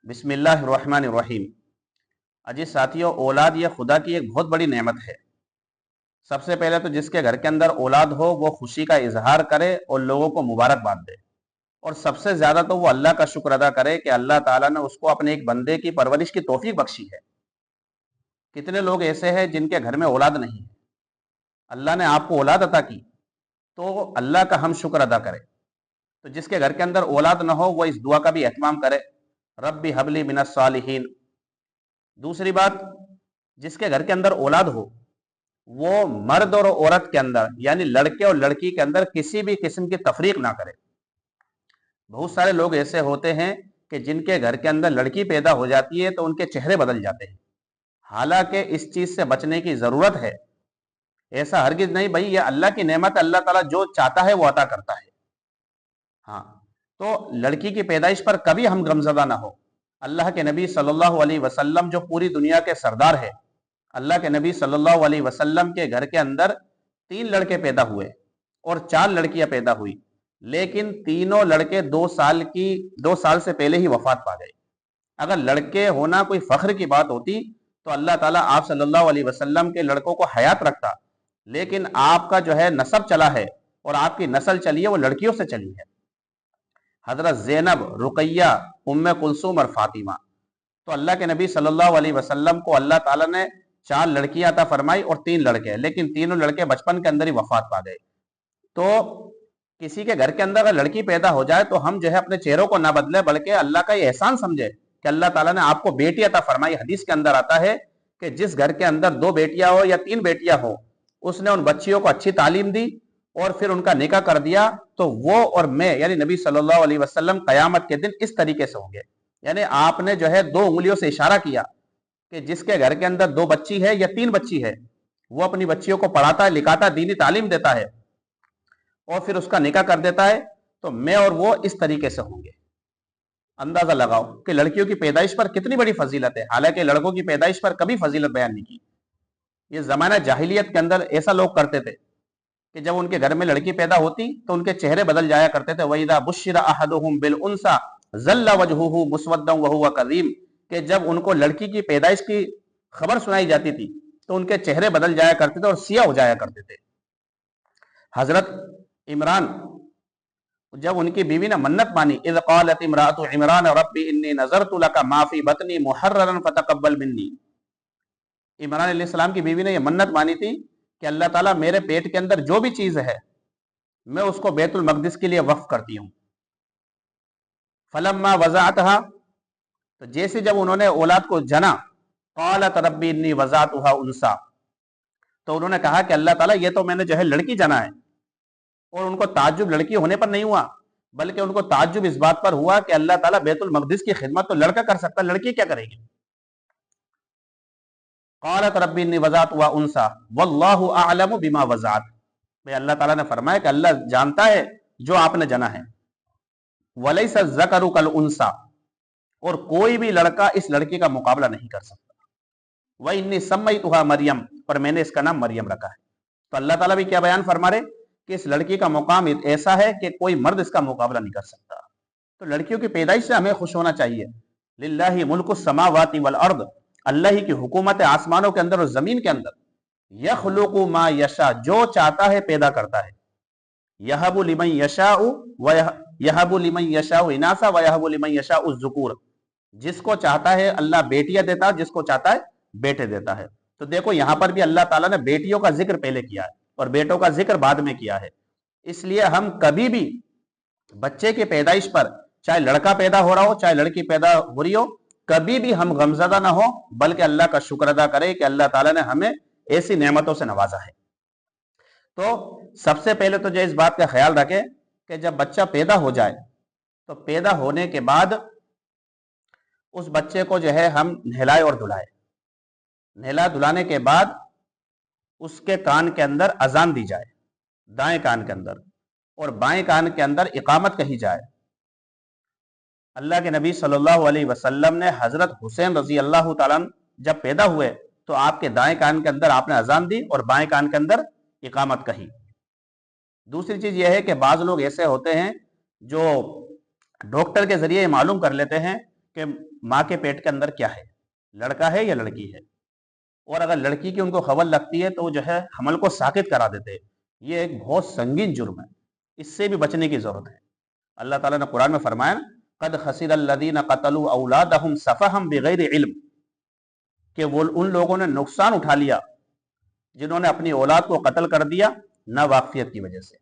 بسم اللہ الرحمن الرحیم۔ اجی ساتھیوں، اولاد یہ خدا کی ایک بہت بڑی نعمت ہے۔ سب سے پہلے تو جس کے گھر کے اندر اولاد ہو وہ خوشی کا اظہار کرے اور لوگوں کو مبارکباد دے، اور سب سے زیادہ تو وہ اللہ کا شکر ادا کرے کہ اللہ تعالیٰ نے اس کو اپنے ایک بندے کی پرورش کی توفیق بخشی ہے۔ کتنے لوگ ایسے ہیں جن کے گھر میں اولاد نہیں ہے، اللہ نے آپ کو اولاد عطا کی تو اللہ کا ہم شکر ادا کرے۔ تو جس کے گھر کے اندر اولاد نہ ہو وہ اس دعا کا بھی اہتمام کرے، ربی حبلی من الصالحین۔ دوسری بات، جس کے گھر کے اندر اولاد ہو وہ مرد اور عورت کے اندر یعنی لڑکے اور لڑکی کے اندر کسی بھی قسم کی تفریق نہ کرے۔ بہت سارے لوگ ایسے ہوتے ہیں کہ جن کے گھر کے اندر لڑکی پیدا ہو جاتی ہے تو ان کے چہرے بدل جاتے ہیں، حالانکہ اس چیز سے بچنے کی ضرورت ہے۔ ایسا ہرگز نہیں بھائی، یہ اللہ کی نعمت، اللہ تعالیٰ جو چاہتا ہے وہ عطا کرتا ہے۔ ہاں، تو لڑکی کی پیدائش پر کبھی ہم غمزدہ نہ ہو۔ اللہ کے نبی صلی اللہ علیہ وسلم جو پوری دنیا کے سردار ہے، اللہ کے نبی صلی اللہ علیہ وسلم کے گھر کے اندر 3 لڑکے پیدا ہوئے اور 4 لڑکیاں پیدا ہوئی، لیکن تینوں لڑکے 2 سال سے پہلے ہی وفات پا گئے۔ اگر لڑکے ہونا کوئی فخر کی بات ہوتی تو اللہ تعالیٰ آپ صلی اللہ علیہ وسلم کے لڑکوں کو حیات رکھتا، لیکن آپ کا جو ہے نسب چلا ہے اور آپ کی نسل چلی ہے وہ لڑکیوں سے چلی ہے، حضرت زینب، رقیہ، ام کلثوم اور فاطمہ۔ تو اللہ کے نبی صلی اللہ علیہ وسلم کو اللہ تعالیٰ نے 4 لڑکیاں عطا فرمائی اور 3 لڑکے، لیکن تینوں لڑکے بچپن کے اندر ہی وفات پا گئے۔ تو کسی کے گھر کے اندر اگر لڑکی پیدا ہو جائے تو ہم جو ہے اپنے چہروں کو نہ بدلے، بلکہ اللہ کا یہ احسان سمجھے کہ اللہ تعالیٰ نے آپ کو بیٹی عطا فرمائی۔ حدیث کے اندر آتا ہے کہ جس گھر کے اندر 2 بیٹیاں ہو یا 3 بیٹیاں ہو، اس نے ان بچیوں کو اچھی تعلیم دی اور پھر ان کا نکاح کر دیا، تو وہ اور میں یعنی نبی صلی اللہ علیہ وسلم قیامت کے دن اس طریقے سے ہوں گے۔ یعنی آپ نے جو ہے 2 انگلیوں سے اشارہ کیا کہ جس کے گھر کے اندر 2 بچی ہے یا 3 بچی ہے، وہ اپنی بچیوں کو پڑھاتا ہے، لکھاتا ہے، دینی تعلیم دیتا ہے اور پھر اس کا نکاح کر دیتا ہے، تو میں اور وہ اس طریقے سے ہوں گے۔ اندازہ لگاؤ کہ لڑکیوں کی پیدائش پر کتنی بڑی فضیلت ہے، حالانکہ لڑکوں کی پیدائش پر کبھی فضیلت بیان نہیں کی۔ یہ زمانہ جاہلیت کے اندر ایسا لوگ کرتے تھے کہ جب ان کے گھر میں لڑکی پیدا ہوتی تو ان کے چہرے بدل جایا کرتے تھے۔ وَإِذَا بُشِّرَ أَحَدُهُم بِالْأُنثىٰ ظَلَّ وَجْهُهُ مُسْوَدًّا وَهُوَ كَظِيمٌ، کہ جب ان کو لڑکی کی پیدائش کی خبر سنائی جاتی تھی تو ان کے چہرے بدل جایا کرتے تھے اور سیاہ ہو جایا کرتے تھے۔ حضرت عمران، جب ان کی بیوی نے منت مانی، اذ قالت امرأة عمران ربی انی نذرت لک ما فی بطنی محررا فتقبل منی۔ عمران علیہ السلام کی بیوی نے یہ منت مانی تھی کہ اللہ تعالیٰ میرے پیٹ کے اندر جو بھی چیز ہے میں اس کو بیت المقدس کے لیے وقف کرتی ہوں۔ فلما وضعتها، تو جیسے جب انہوں نے اولاد کو جنا، قالت ربی انی وضعتها انثى، تو انہوں نے کہا کہ اللہ تعالیٰ یہ تو میں نے جو ہے لڑکی جنا ہے، اور ان کو تعجب لڑکی ہونے پر نہیں ہوا، بلکہ ان کو تعجب اس بات پر ہوا کہ اللہ تعالیٰ بیت المقدس کی خدمت تو لڑکا کر سکتا، لڑکی کیا کرے گی؟ قالت ربی انی وضعتها انثى واللہ اعلم بما وضعت، اللہ تعالیٰ نے فرمایا کہ اللہ جانتا ہے جو آپ نے جنا ہے۔ ولیس الذکر کالانثی، اور کوئی بھی لڑکا اس لڑکی کا مقابلہ نہیں کر سکتا۔ وانی سمیتها مریم، پر میں نے اس کا نام مریم رکھا ہے۔ تو اللہ تعالیٰ بھی کیا بیان فرما رہے کہ اس لڑکی کا مقام ایسا ہے کہ کوئی مرد اس کا مقابلہ نہیں کر سکتا۔ تو لڑکیوں کی پیدائش سے ہمیں خوش ہونا چاہیے۔ للہ ملک السماوات والارض، اللہ ہی کی حکومت ہے آسمانوں کے اندر اور زمین کے اندر۔ یخلق ما یشاء، جو چاہتا ہے پیدا کرتا ہے۔ یہب لمن یشاء یہب لمن یشاء اناثا ویہب لمن یشاء الذکور، جس کو چاہتا ہے اللہ بیٹیاں دیتا ہے، جس کو چاہتا ہے بیٹے دیتا ہے۔ تو دیکھو یہاں پر بھی اللہ تعالیٰ نے بیٹیوں کا ذکر پہلے کیا ہے اور بیٹوں کا ذکر بعد میں کیا ہے۔ اس لیے ہم کبھی بھی بچے کی پیدائش پر، چاہے لڑکا پیدا ہو رہا ہو چاہے لڑکی پیدا ہو رہی ہو، کبھی بھی ہم غمزدہ نہ ہو، بلکہ اللہ کا شکر ادا کرے کہ اللہ تعالیٰ نے ہمیں ایسی نعمتوں سے نوازا ہے۔ تو سب سے پہلے تو جو اس بات کا خیال رکھے کہ جب بچہ پیدا ہو جائے تو پیدا ہونے کے بعد اس بچے کو جو ہے ہم نہلائے اور دھلائے۔ نہلا دھلانے کے بعد اس کے کان کے اندر اذان دی جائے، دائیں کان کے اندر، اور بائیں کان کے اندر اقامت کہی جائے۔ اللہ کے نبی صلی اللہ علیہ وسلم نے حضرت حسین رضی اللہ تعالیٰ جب پیدا ہوئے تو آپ کے دائیں کان کے اندر آپ نے اذان دی اور بائیں کان کے اندر اقامت کہی۔ دوسری چیز یہ ہے کہ بعض لوگ ایسے ہوتے ہیں جو ڈاکٹر کے ذریعے معلوم کر لیتے ہیں کہ ماں کے پیٹ کے اندر کیا ہے، لڑکا ہے یا لڑکی ہے، اور اگر لڑکی کی ان کو خبر لگتی ہے تو وہ جو ہے حمل کو ساقط کرا دیتے ہیں۔ یہ ایک بہت سنگین جرم ہے، اس سے بھی بچنے کی ضرورت ہے۔ اللہ تعالیٰ نے قرآن میں فرمایا قد خسر الذین قتلوا اولادہم سفہا بغیر علم، کہ وہ ان لوگوں نے نقصان اٹھا لیا جنہوں نے اپنی اولاد کو قتل کر دیا نا واقفیت کی وجہ سے۔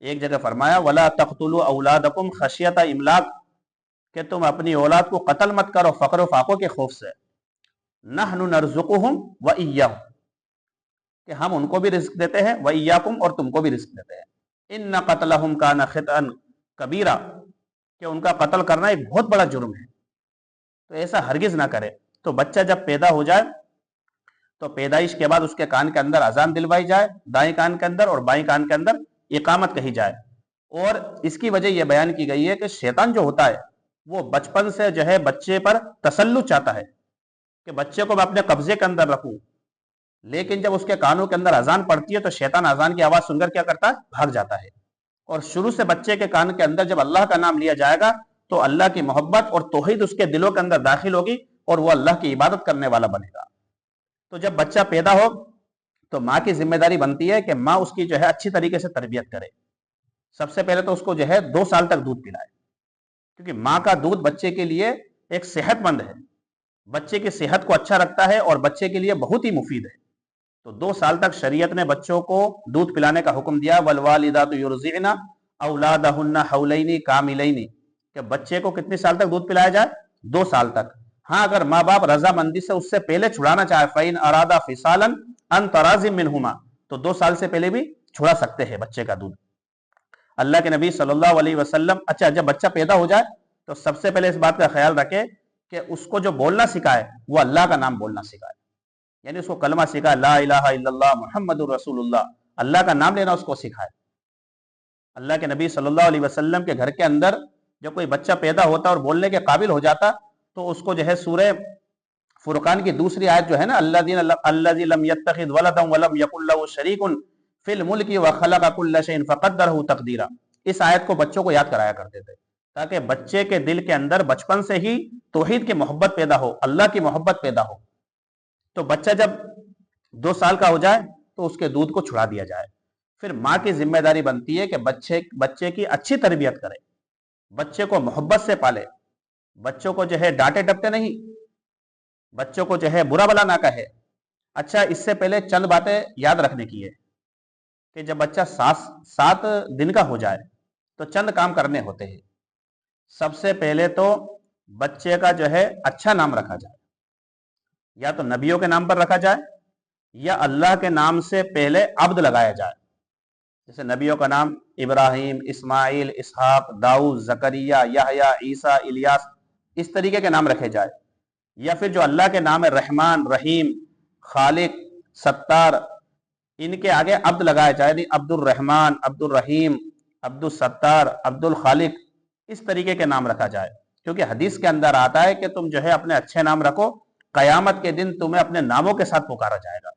ایک جگہ فرمایا ولا تقتلوا اولادکم خشیۃ املاق، کہ تم اپنی اولاد کو قتل مت کرو فقر و فاقوں کے خوف سے۔ نحن نرزقہم وإیاہم، کہ ہم ان کو بھی رزق دیتے ہیں، وإیاکم، اور تم کو بھی رزق دیتے ہیں۔ ان قتلہم کان خطئا کبیرا، کہ ان کا قتل کرنا ایک بہت بڑا جرم ہے، تو ایسا ہرگز نہ کرے۔ تو بچہ جب پیدا ہو جائے تو پیدائش کے بعد اس کے کان کے اندر اذان دلوائی جائے، دائیں کان کے اندر، اور بائیں کان کے اندر اقامت کہی جائے۔ اور اس کی وجہ یہ بیان کی گئی ہے کہ شیطان جو ہوتا ہے وہ بچپن سے جو ہے بچے پر تسلط چاہتا ہے کہ بچے کو میں اپنے قبضے کے اندر رکھوں، لیکن جب اس کے کانوں کے اندر اذان پڑتی ہے تو شیطان اذان کی آواز سن کر کیا کرتا ہے، بھاگ جاتا ہے۔ اور شروع سے بچے کے کان کے اندر جب اللہ کا نام لیا جائے گا تو اللہ کی محبت اور توحید اس کے دلوں کے اندر داخل ہوگی اور وہ اللہ کی عبادت کرنے والا بنے گا۔ تو جب بچہ پیدا ہو تو ماں کی ذمہ داری بنتی ہے کہ ماں اس کی جو ہے اچھی طریقے سے تربیت کرے۔ سب سے پہلے تو اس کو جو ہے 2 سال تک دودھ پلائے، کیونکہ ماں کا دودھ بچے کے لیے ایک صحت مند ہے، بچے کی صحت کو اچھا رکھتا ہے اور بچے کے لیے بہت ہی مفید ہے۔ تو 2 سال تک شریعت نے بچوں کو دودھ پلانے کا حکم دیا، والوالدات یرضعن اولادہن حولین کاملین، کہ بچے کو کتنے سال تک دودھ پلایا جائے، 2 سال تک۔ ہاں اگر ماں باپ رضامندی سے اس سے پہلے چھڑانا چاہے، فإن أرادا فصالا عن تراض منہما، تو 2 سال سے پہلے بھی چھڑا سکتے ہیں بچے کا دودھ۔ اللہ کے نبی صلی اللہ علیہ وسلم، اچھا جب بچہ پیدا ہو جائے تو سب سے پہلے اس بات کا خیال رکھے کہ اس کو جو بولنا سکھائے وہ اللہ کا نام بولنا سکھائے، یعنی اس کو کلمہ سکھائے، لا الہ الا اللہ محمد الرسول اللہ، اللہ کا نام لینا اس کو سکھائے۔ اللہ کے نبی صلی اللہ علیہ وسلم کے گھر کے اندر جب کوئی بچہ پیدا ہوتا اور بولنے کے قابل ہو جاتا تو اس کو جو ہے سورہ فرقان کی دوسری آیت جو ہے نا، الذی لم یتخذ ولدا ولم یکن لہ شریک فی الملک وخلق کل شیء فقدرہ تقدیرا، اس آیت کو بچوں کو یاد کرایا کرتے تھے تاکہ بچے کے دل کے اندر بچپن سے ہی توحید کی محبت پیدا ہو، اللہ کی محبت پیدا ہو۔ تو بچہ جب 2 سال کا ہو جائے تو اس کے دودھ کو چھڑا دیا جائے۔ پھر ماں کی ذمہ داری بنتی ہے کہ بچے کی اچھی تربیت کرے، بچے کو محبت سے پالے، بچوں کو جو ہے ڈانٹے ڈپٹے نہیں، بچوں کو جو ہے برا بلا نہ کہے۔ اچھا اس سے پہلے چند باتیں یاد رکھنے کی ہے کہ جب بچہ 7 دن کا ہو جائے تو چند کام کرنے ہوتے ہیں۔ سب سے پہلے تو بچے کا جو ہے اچھا نام رکھا جائے، یا تو نبیوں کے نام پر رکھا جائے یا اللہ کے نام سے پہلے عبد لگایا جائے، جیسے نبیوں کا نام ابراہیم، اسماعیل، اسحاق، داؤد، زکریا، یحییٰ، عیسیٰ، الیاس، اس طریقے کے نام رکھے جائے۔ یا پھر جو اللہ کے نام ہے رحمان، رحیم، خالق، ستار، ان کے آگے عبد لگایا جائے، یعنی عبد الرحمن، عبد الرحیم، عبد الستار، عبد الخالق، اس طریقے کے نام رکھا جائے، کیونکہ حدیث کے اندر آتا ہے کہ تم جو ہے اپنے اچھے نام رکھو، قیامت کے دن تمہیں اپنے ناموں کے ساتھ پکارا جائے گا۔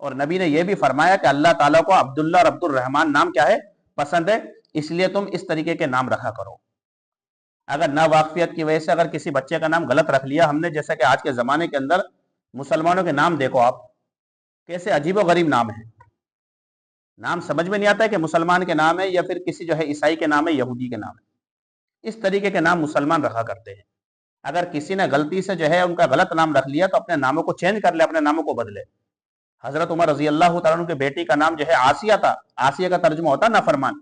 اور نبی نے یہ بھی فرمایا کہ اللہ تعالیٰ کو عبداللہ اور عبد الرحمن نام کیا ہے، پسند ہے، اس لیے تم اس طریقے کے نام رکھا کرو۔ اگر نا واقفیت کی وجہ سے اگر کسی بچے کا نام غلط رکھ لیا ہم نے، جیسا کہ آج کے زمانے کے اندر مسلمانوں کے نام دیکھو آپ کیسے عجیب و غریب نام ہے، نام سمجھ میں نہیں آتا ہے کہ مسلمان کے نام ہے یا پھر کسی جو ہے عیسائی کے نام ہے، یہودی کے نام ہے، اس طریقے کے نام مسلمان رکھا کرتے ہیں۔ اگر کسی نے غلطی سے جو ہے ان کا غلط نام رکھ لیا تو اپنے ناموں کو چینج کر لے، اپنے ناموں کو بدلے۔ حضرت عمر رضی اللہ تعالیٰ عنہ کے بیٹی کا نام جو ہے آسیہ تھا، آسیہ کا ترجمہ ہوتا نافرمان،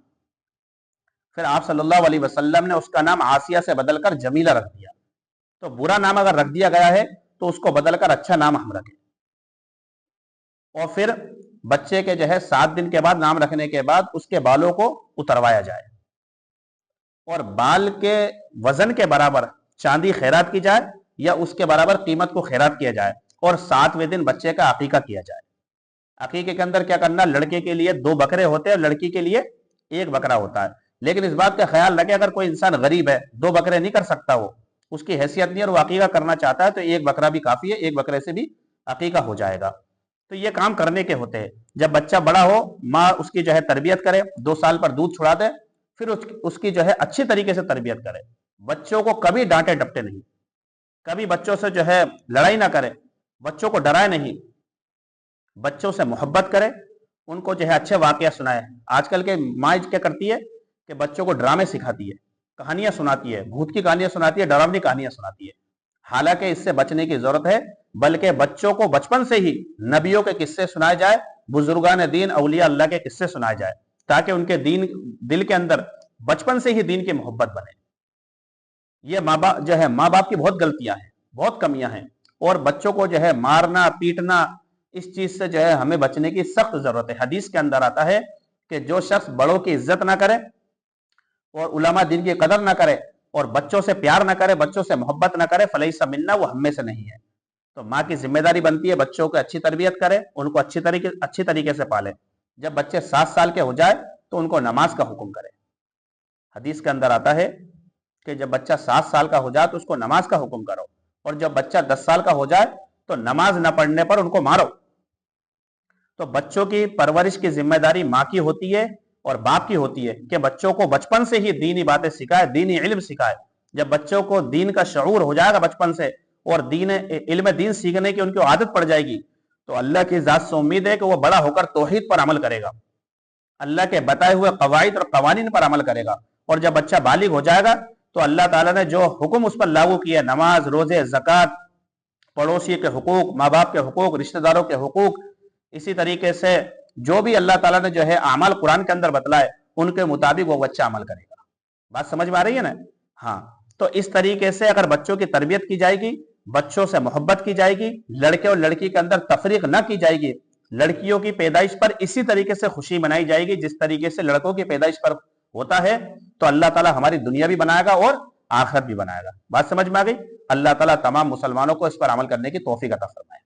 پھر آپ صلی اللہ علیہ وسلم نے اس کا نام آسیہ سے بدل کر جمیلہ رکھ دیا۔ تو برا نام اگر رکھ دیا گیا ہے تو اس کو بدل کر اچھا نام ہم رکھیں۔ اور پھر بچے کے جو ہے 7 دن کے بعد نام رکھنے کے بعد اس کے بالوں کو اتروایا جائے اور بال کے وزن کے برابر چاندی خیرات کی جائے یا اس کے برابر قیمت کو خیرات کیا جائے، اور 7ویں دن بچے کا عقیقہ کیا جائے۔ عقیقے کے اندر کیا کرنا، لڑکے کے لیے 2 بکرے ہوتے ہیں اور لڑکی کے لیے 1 بکرا ہوتا ہے، لیکن اس بات کا خیال رکھے اگر کوئی انسان غریب ہے 2 بکرے نہیں کر سکتا، وہ اس کی حیثیت نہیں اور وہ عقیقہ کرنا چاہتا ہے تو 1 بکرا بھی کافی ہے، 1 بکرے سے بھی عقیقہ ہو جائے گا۔ تو یہ کام کرنے کے ہوتے ہیں۔ جب بچہ بڑا ہو ماں اس کی جو ہے تربیت کرے، 2 سال پر دودھ چھڑا دے، پھر اس کی جو ہے اچھی طریقے سے تربیت کرے، بچوں کو کبھی ڈانٹے ڈپٹے نہیں، کبھی بچوں سے جو ہے لڑائی نہ کرے، بچوں کو ڈرائے نہیں، بچوں سے محبت کرے، ان کو جو ہے اچھے واقعہ سنائے۔ آج کل کے ماں کیا کرتی ہے کہ بچوں کو ڈرامے سکھاتی ہے، کہانیاں سناتی ہے، بھوت کی کہانیاں سناتی ہے، ڈراؤنی کہانیاں سناتی ہے۔ حالانکہ اس سے بچنے کی ضرورت ہے، بلکہ بچوں کو بچپن سے ہی نبیوں کے قصے سنائے جائے، بزرگان دین اولیاء اللہ کے قصے سنائے جائے، تاکہ ان کے دل کے اندر بچپن سے ہی دین کی محبت بنے۔ یہ ماں باپ کی بہت غلطیاں ہیں، بہت کمیاں ہیں، اور بچوں کو جو ہے مارنا پیٹنا، اس چیز سے جو ہے ہمیں بچنے کی سخت ضرورت ہے۔ حدیث کے اندر آتا ہے کہ جو شخص بڑوں کی عزت نہ کرے اور علماء دین کی قدر نہ کرے اور بچوں سے پیار نہ کرے، بچوں سے محبت نہ کرے، فلیس منا، وہ ہم میں سے نہیں ہے۔ تو ماں کی ذمہ داری بنتی ہے بچوں کو اچھی تربیت کرے، ان کو اچھی طریقے سے پالے۔ جب بچے 7 سال کے ہو جائے تو ان کو نماز کا حکم کرے۔ حدیث کے اندر آتا ہے کہ جب بچہ 7 سال کا ہو جائے تو اس کو نماز کا حکم کرو، اور جب بچہ 10 سال کا ہو جائے تو نماز نہ پڑھنے پر ان کو مارو۔ تو بچوں کی پرورش کی ذمہ داری ماں کی ہوتی ہے اور باپ کی ہوتی ہے کہ بچوں کو بچپن سے ہی دینی باتیں سکھائے، دینی علم سکھائے۔ جب بچوں کو دین کا شعور ہو جائے گا بچپن سے، اور علم دین سیکھنے کی ان کو عادت پڑ جائے گی، تو اللہ کی ذات سے امید ہے کہ وہ بڑا ہو کر توحید پر عمل کرے گا، اللہ کے بتائے ہوئے قواعد اور قوانین پر عمل کرے گا۔ اور جب بچہ بالغ ہو جائے گا تو اللہ تعالیٰ نے جو حکم اس پر لاگو کیا، نماز، روزے، زکوٰۃ، پڑوسی کے حقوق، ماں باپ کے حقوق، رشتہ داروں کے حقوق، اسی طریقے سے جو بھی اللہ تعالیٰ نے جو ہے اعمال قرآن کے اندر بتلائے، ان کے مطابق وہ بچہ عمل کرے گا۔ بات سمجھ میں آ رہی ہے نا؟ ہاں، تو اس طریقے سے اگر بچوں کی تربیت کی جائے گی، بچوں سے محبت کی جائے گی، لڑکے اور لڑکی کے اندر تفریق نہ کی جائے گی، لڑکیوں کی پیدائش پر اسی طریقے سے خوشی منائی جائے گی جس طریقے سے لڑکوں کی پیدائش پر ہوتا ہے، تو اللہ تعالیٰ ہماری دنیا بھی بنائے گا اور آخرت بھی بنائے گا۔ بات سمجھ میں آ گئی؟ اللہ تعالیٰ تمام مسلمانوں کو اس پر عمل کرنے کی توفیق عطا فرمائے۔